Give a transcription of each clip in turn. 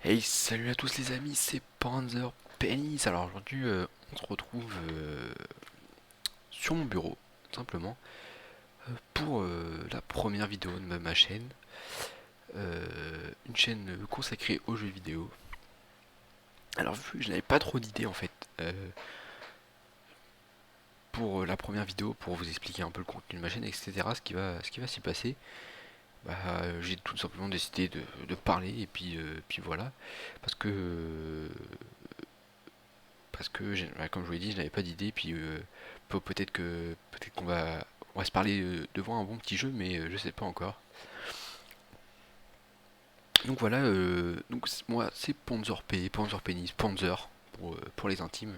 Hey, salut à tous les amis, c'est Panzer Penis. Alors aujourd'hui, on se retrouve sur mon bureau, tout simplement, pour la première vidéo de ma chaîne. Une chaîne consacrée aux jeux vidéo. Alors vu que je n'avais pas trop d'idées en fait pour la première vidéo, pour vous expliquer un peu le contenu de ma chaîne, etc. Ce qui va s'y passer, j'ai tout simplement décidé de parler et puis voilà. Parce que comme je vous l'ai dit, je n'avais pas d'idée, puis peut-être qu'on va se parler devant un bon petit jeu, mais je sais pas encore. Donc voilà, moi c'est Panzer P, Panzer Penis, Panzer pour les intimes.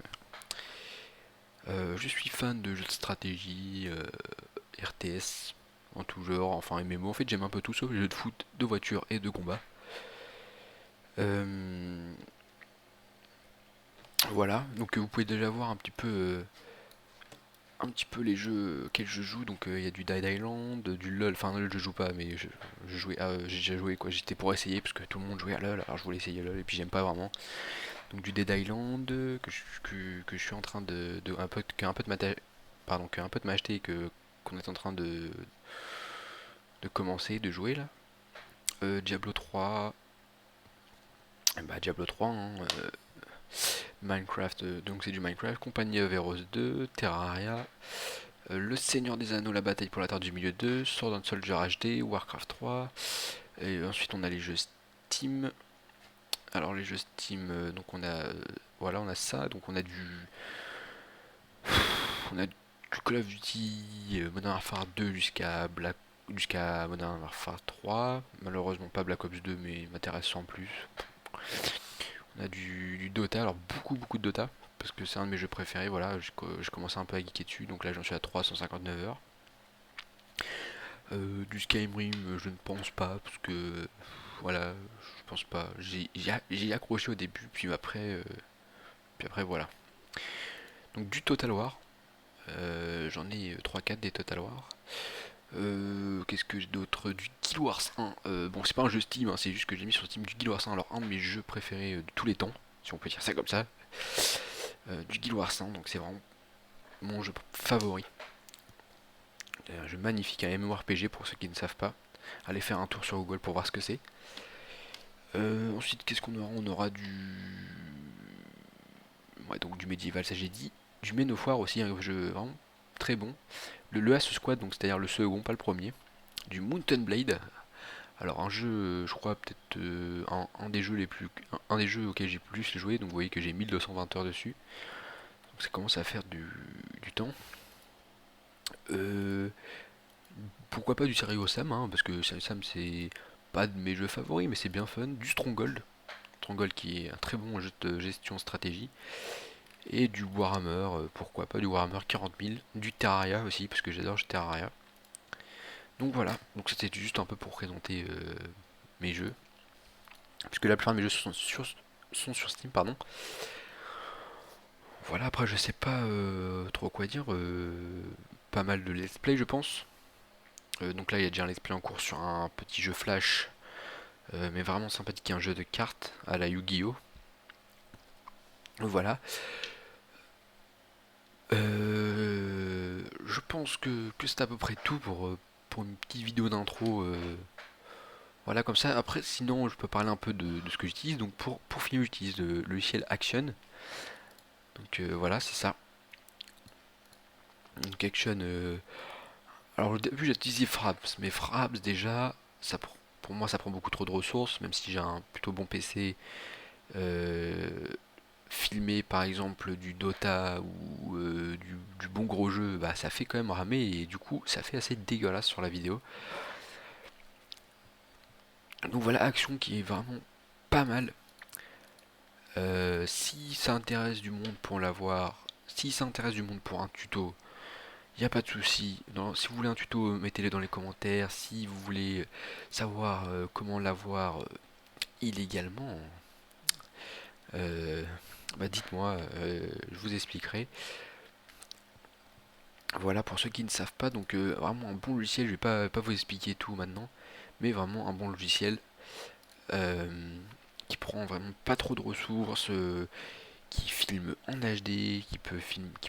Je suis fan de jeux de stratégie, RTS, en tout genre, enfin MMO. En fait, j'aime un peu tout sauf les jeux de foot, de voiture et de combat. Euh, voilà, donc vous pouvez déjà voir un petit peu les jeux auxquels je joue. Donc il y a du Dead Island, du LoL. Enfin LoL je joue pas, mais je jouais, j'ai déjà joué quoi. J'étais pour essayer parce que tout le monde jouait à LoL, alors je voulais essayer LoL et puis j'aime pas vraiment. Donc du Dead Island que je suis en train un peu qu'un peu de m'acheter et que qu'on est en train de commencer de jouer là. Diablo 3, Diablo 3, hein, Minecraft, donc c'est du Minecraft, Compagnie of Heroes 2, Terraria, Le Seigneur des Anneaux, La Bataille pour la Terre du Milieu 2, Sword and Soldier HD, Warcraft 3, et ensuite on a les jeux Steam. Alors les jeux Steam, donc voilà, on a ça, donc on a du Call of Duty, Modern Warfare 2 jusqu'à Modern Warfare 3. Malheureusement pas Black Ops 2, mais il m'intéresse sans plus. On a du Dota, alors beaucoup de Dota, parce que c'est un de mes jeux préférés. Voilà, je commençais un peu à geeker dessus, donc là j'en suis à 359 heures. Du Skyrim, je ne pense pas, parce que voilà, je pense pas. J'ai accroché au début, puis après voilà. Donc du Total War, j'en ai 3-4 des Total War. Qu'est-ce que j'ai d'autre? Du Guild Wars 1. Bon, c'est pas un jeu Steam, hein, c'est juste que j'ai mis sur Steam du Guild Wars 1, alors un de mes jeux préférés de tous les temps, si on peut dire ça comme ça. Du Guild Wars 1, donc c'est vraiment mon jeu favori. C'est un jeu magnifique, un MMORPG pour ceux qui ne savent pas. Allez faire un tour sur Google pour voir ce que c'est. Ensuite, qu'est-ce qu'on aura? On aura ouais, donc du médiéval, ça j'ai dit. Du Men of War aussi, un jeu vraiment très bon. Le Ace Squad, donc c'est-à-dire le second, pas le premier. Du Mountain Blade. Alors un jeu, je crois peut-être un des jeux un des jeux auxquels j'ai plus joué. Donc vous voyez que j'ai 1220 heures dessus. Donc ça commence à faire du temps. Euh, Pourquoi pas du Serious Sam, hein, parce que Serious Sam c'est pas de mes jeux favoris, mais c'est bien fun. Du Stronghold. Stronghold qui est un très bon jeu de gestion stratégie. Et du Warhammer, pourquoi pas du Warhammer 40 000. Du Terraria aussi, parce que j'adore Terraria. Donc voilà, donc c'était juste un peu pour présenter mes jeux. Puisque la plupart de mes jeux sont sur Steam, pardon. Voilà, après je sais pas trop quoi dire. Pas mal de let's play je pense. Donc là il y a déjà un let's play en cours sur un petit jeu flash, mais vraiment sympathique, un jeu de cartes à la Yu-Gi-Oh! Voilà. Je pense que c'est à peu près tout pour une petite vidéo d'intro. Voilà, comme ça. Après, sinon, je peux parler un peu de ce que j'utilise. Donc, pour filmer, j'utilise le logiciel Action. Donc, voilà, c'est ça. Donc, Action. Alors, au début, j'ai utilisé Fraps. Mais Fraps, déjà, pour moi, ça prend beaucoup trop de ressources. Même si j'ai un plutôt bon PC. euh, Filmer, par exemple, du Dota ou du bon gros jeu, bah, ça fait quand même ramer. Et du coup, ça fait assez dégueulasse sur la vidéo. Donc, voilà, Action qui est vraiment pas mal. Si ça intéresse du monde pour l'avoir, si ça intéresse du monde pour un tuto, il n'y a pas de souci. Si vous voulez un tuto, mettez-le dans les commentaires. Si vous voulez savoir comment l'avoir illégalement, euh, dites-moi, je vous expliquerai. Voilà pour ceux qui ne savent pas, donc vraiment un bon logiciel, je vais pas vous expliquer tout maintenant, mais vraiment un bon logiciel euh, prend vraiment pas trop de ressources, qui filme en HD, qui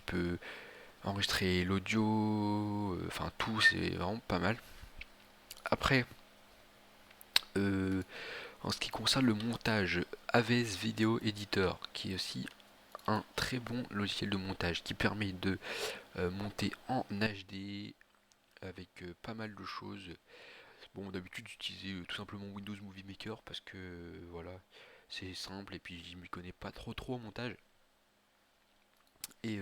peut enregistrer l'audio, enfin tout, c'est vraiment pas mal. Après, euh, en ce qui concerne le montage, AVS Video Editor, qui est aussi un très bon logiciel de montage qui permet de monter en HD avec pas mal de choses. Bon, d'habitude j'utilisais tout simplement Windows Movie Maker parce que voilà, c'est simple et puis je m'y connais pas trop au montage. Et,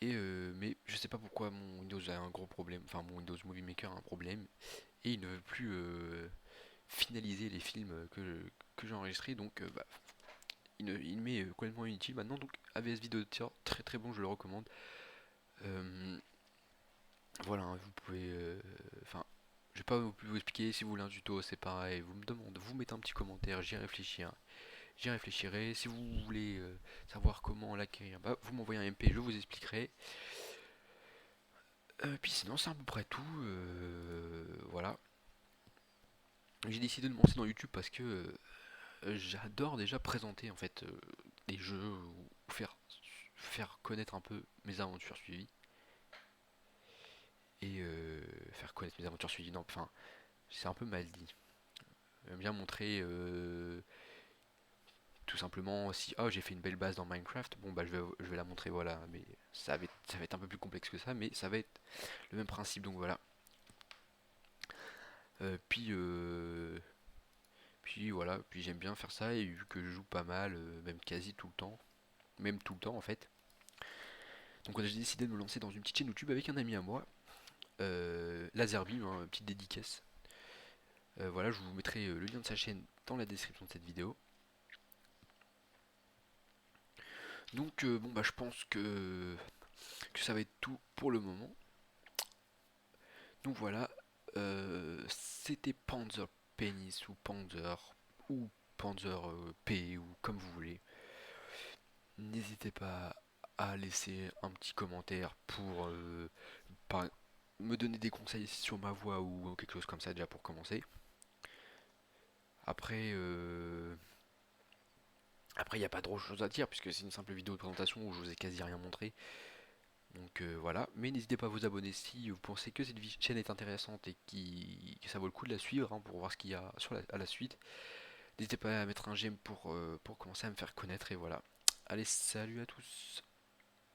mais je sais pas pourquoi mon Windows a un gros problème, enfin mon Windows Movie Maker a un problème et il ne veut plus finaliser les films que j'ai enregistrés, donc bah, il m'est complètement inutile maintenant. Donc AVS Video Editor, très très bon, je le recommande. Euh, voilà, hein, vous pouvez, enfin, je vais pas vous expliquer. Si vous voulez un tuto, c'est pareil. Vous me demandez, vous mettez un petit commentaire, j'y réfléchis, hein. J'y réfléchirai. Si vous voulez savoir comment l'acquérir, bah, vous m'envoyez un MP, je vous expliquerai. Puis sinon, c'est à peu près tout. Voilà. J'ai décidé de me lancer dans YouTube parce que j'adore déjà présenter en fait des jeux ou faire connaître un peu mes aventures suivies. Et faire connaître mes aventures suivies. Non, enfin, c'est un peu mal dit. J'aime bien montrer tout simplement si oh j'ai fait une belle base dans Minecraft, bon bah je vais la montrer, voilà, mais ça va être un peu plus complexe que ça, mais ça va être le même principe, donc voilà. Euh, puis euh, puis voilà, puis j'aime bien faire ça et vu que je joue pas mal, même quasi tout le temps, même tout le temps en fait. Donc j'ai décidé de me lancer dans une petite chaîne YouTube avec un ami à moi, Lazerbeam, hein, petite dédicace. Voilà, je vous mettrai le lien de sa chaîne dans la description de cette vidéo. Donc bon bah je pense que ça va être tout pour le moment. Donc voilà, c'était Panzer Penis ou Panzer P ou comme vous voulez. N'hésitez pas à laisser un petit commentaire pour par- me donner des conseils sur ma voix ou quelque chose comme ça déjà pour commencer. Après, après il n'y a pas trop de choses à dire puisque c'est une simple vidéo de présentation où je vous ai quasi rien montré. Donc voilà, mais n'hésitez pas à vous abonner si vous pensez que cette chaîne est intéressante et que ça vaut le coup de la suivre, hein, pour voir ce qu'il y a à la suite. N'hésitez pas à mettre un j'aime pour commencer à me faire connaître et voilà. Allez, salut à tous.